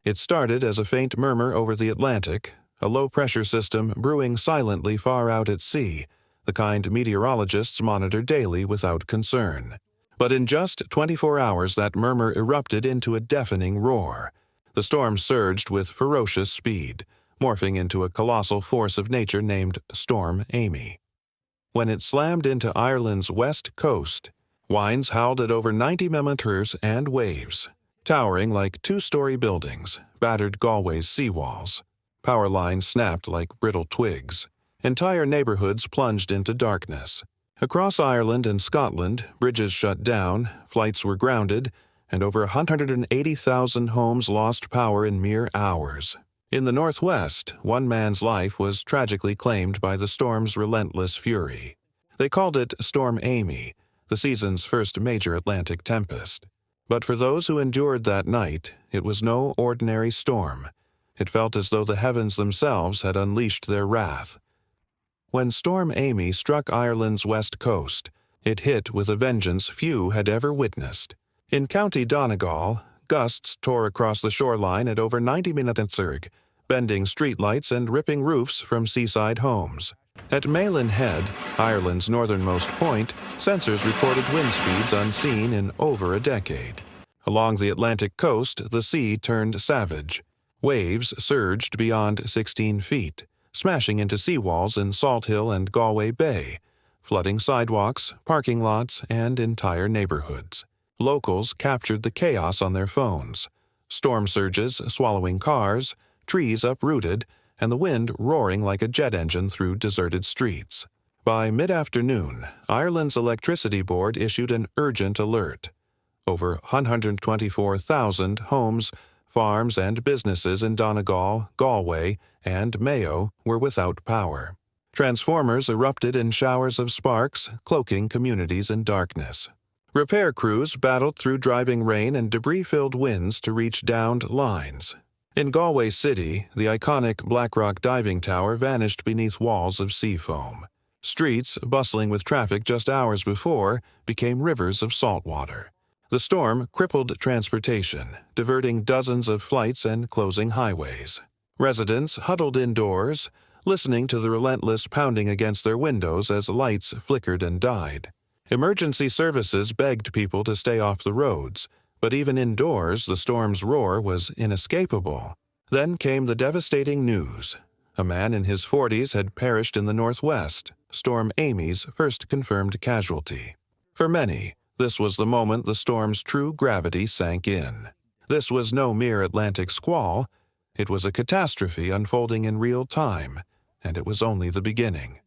It started as a faint murmur over the Atlantic, a low-pressure system brewing silently far out at sea, the kind meteorologists monitor daily without concern. But in just 24 hours that murmur erupted into a deafening roar. The storm surged with ferocious speed, morphing into a colossal force of nature named Storm Amy. When it slammed into Ireland's west coast, winds howled at over 90 millimeters and waves, towering like two-story buildings, battered Galway's seawalls. Power lines snapped like brittle twigs. Entire neighborhoods plunged into darkness. Across Ireland and Scotland, bridges shut down, flights were grounded, and over 180,000 homes lost power in mere hours. In the northwest, one man's life was tragically claimed by the storm's relentless fury. They called it Storm Amy, the season's first major Atlantic tempest. But for those who endured that night, it was no ordinary storm. It felt as though the heavens themselves had unleashed their wrath. When Storm Amy struck Ireland's west coast, it hit with a vengeance few had ever witnessed. In County Donegal, gusts tore across the shoreline at over 90 mph, bending streetlights and ripping roofs from seaside homes. At Malin Head, Ireland's northernmost point, sensors reported wind speeds unseen in over a decade. Along the Atlantic coast, the sea turned savage. Waves surged beyond 16 feet, smashing into seawalls in Salt Hill and Galway Bay, flooding sidewalks, parking lots, and entire neighborhoods. Locals captured the chaos on their phones. Storm surges swallowing cars, trees uprooted, and the wind roaring like a jet engine through deserted streets. By mid-afternoon, Ireland's electricity board issued an urgent alert. Over 124,000 homes, farms, and businesses in Donegal, Galway, and Mayo were without power. Transformers erupted in showers of sparks, cloaking communities in darkness. Repair crews battled through driving rain and debris-filled winds to reach downed lines. In Galway City, the iconic Blackrock diving tower vanished beneath walls of sea foam. Streets, bustling with traffic just hours before, became rivers of salt water. The storm crippled transportation, diverting dozens of flights and closing highways. Residents huddled indoors, listening to the relentless pounding against their windows as lights flickered and died. Emergency services begged people to stay off the roads, but even indoors, the storm's roar was inescapable. Then came the devastating news. A man in his 40s had perished in the northwest, Storm Amy's first confirmed casualty. For many, this was the moment the storm's true gravity sank in. This was no mere Atlantic squall. It was a catastrophe unfolding in real time, and it was only the beginning.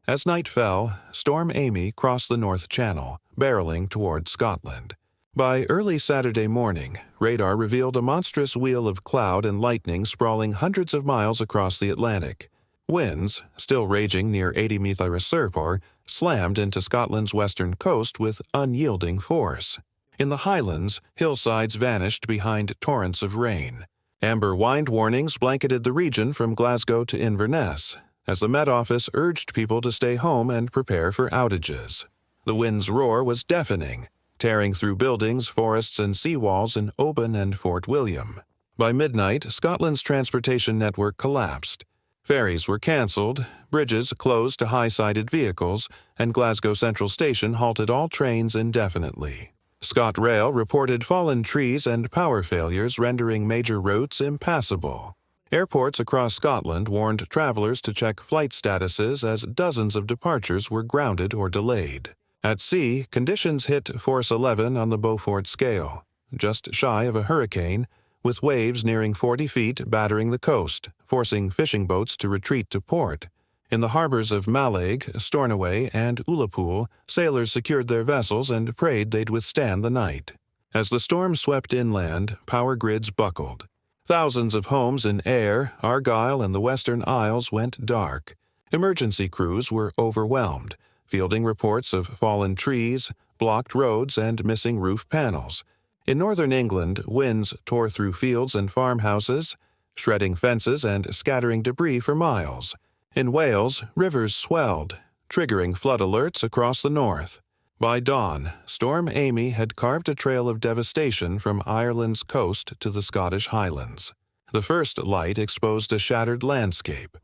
As night fell, Storm Amy crossed the North Channel, barreling toward Scotland. By early Saturday morning, radar revealed a monstrous wheel of cloud and lightning sprawling hundreds of miles across the Atlantic. Winds, still raging near 80 mph, slammed into Scotland's western coast with unyielding force. In the Highlands, hillsides vanished behind torrents of rain. Amber wind warnings blanketed the region from Glasgow to Inverness, as the Met Office urged people to stay home and prepare for outages. The wind's roar was deafening, tearing through buildings, forests, and seawalls in Oban and Fort William. By midnight, Scotland's transportation network collapsed. Ferries were cancelled, bridges closed to high-sided vehicles, and Glasgow Central Station halted all trains indefinitely. ScotRail reported fallen trees and power failures rendering major routes impassable. Airports across Scotland warned travelers to check flight statuses as dozens of departures were grounded or delayed. At sea, conditions hit Force 11 on the Beaufort scale, just shy of a hurricane, with waves nearing 40 feet battering the coast, forcing fishing boats to retreat to port. In the harbors of Mallaig, Stornoway, and Ullapool, sailors secured their vessels and prayed they'd withstand the night. As the storm swept inland, power grids buckled. Thousands of homes in Ayr, Argyll, and the Western Isles went dark. Emergency crews were overwhelmed, fielding reports of fallen trees, blocked roads, and missing roof panels. In northern England, winds tore through fields and farmhouses, shredding fences and scattering debris for miles. In Wales, rivers swelled, triggering flood alerts across the north. By dawn, Storm Amy had carved a trail of devastation from Ireland's coast to the Scottish Highlands. The first light exposed a shattered landscape,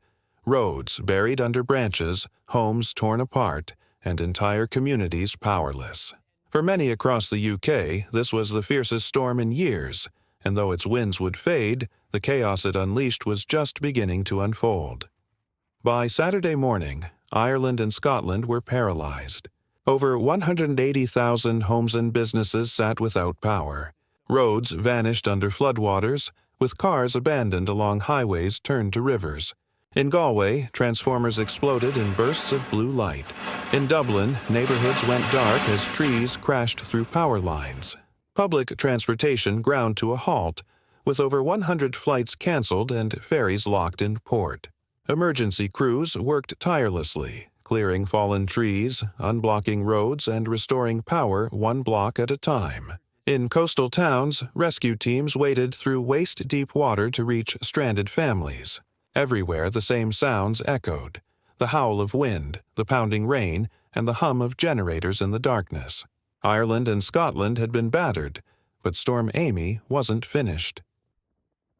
roads buried under branches, homes torn apart, and entire communities powerless. For many across the UK, this was the fiercest storm in years, and though its winds would fade, the chaos it unleashed was just beginning to unfold. By Saturday morning, Ireland and Scotland were paralyzed. Over 180,000 homes and businesses sat without power. Roads vanished under floodwaters, with cars abandoned along highways turned to rivers. In Galway, transformers exploded in bursts of blue light. In Dublin, neighborhoods went dark as trees crashed through power lines. Public transportation ground to a halt, with over 100 flights canceled and ferries locked in port. Emergency crews worked tirelessly, clearing fallen trees, unblocking roads, and restoring power one block at a time. In coastal towns, rescue teams waded through waist-deep water to reach stranded families. Everywhere the same sounds echoed: the howl of wind, the pounding rain, and the hum of generators in the darkness. Ireland and Scotland had been battered, but Storm Amy wasn't finished.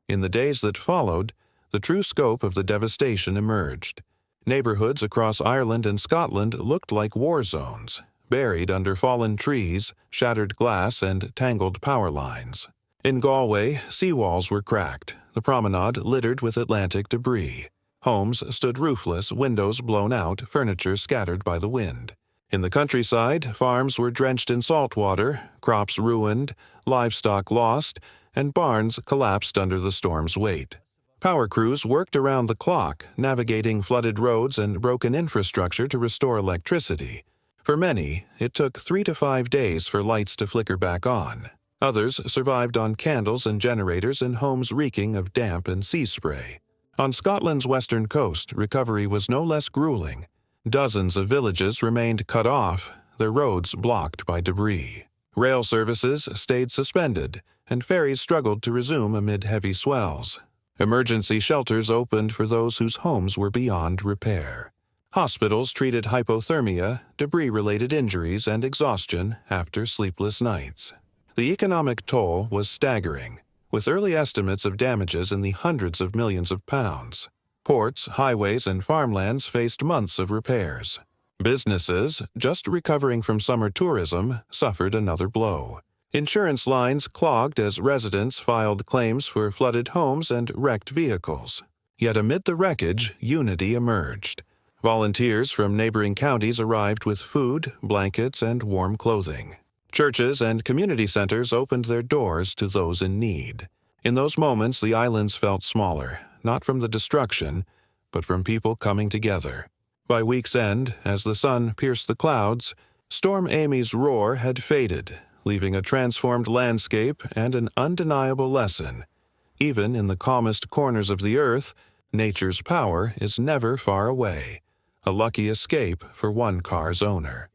In the days that followed, the true scope of the devastation emerged. Neighborhoods across Ireland and Scotland looked like war zones, buried under fallen trees, shattered glass, and tangled power lines. In Galway, seawalls were cracked, the promenade littered with Atlantic debris. Homes stood roofless, windows blown out, furniture scattered by the wind. In the countryside, farms were drenched in salt water, crops ruined, livestock lost, and barns collapsed under the storm's weight. Power crews worked around the clock, navigating flooded roads and broken infrastructure to restore electricity. For many, it took 3 to 5 days for lights to flicker back on. Others survived on candles and generators in homes reeking of damp and sea spray. On Scotland's western coast, recovery was no less grueling. Dozens of villages remained cut off, their roads blocked by debris. Rail services stayed suspended, and ferries struggled to resume amid heavy swells. Emergency shelters opened for those whose homes were beyond repair. Hospitals treated hypothermia, debris-related injuries, and exhaustion after sleepless nights. The economic toll was staggering, with early estimates of damages in the hundreds of millions of pounds. Ports, highways, and farmlands faced months of repairs. Businesses, just recovering from summer tourism, suffered another blow. Insurance lines clogged as residents filed claims for flooded homes and wrecked vehicles. Yet amid the wreckage, unity emerged. Volunteers from neighboring counties arrived with food, blankets, and warm clothing. Churches and community centers opened their doors to those in need. In those moments, the islands felt smaller, not from the destruction, but from people coming together. By week's end, as the sun pierced the clouds, Storm Amy's roar had faded, leaving a transformed landscape and an undeniable lesson. Even in the calmest corners of the earth, nature's power is never far away, a lucky escape for one car's owner.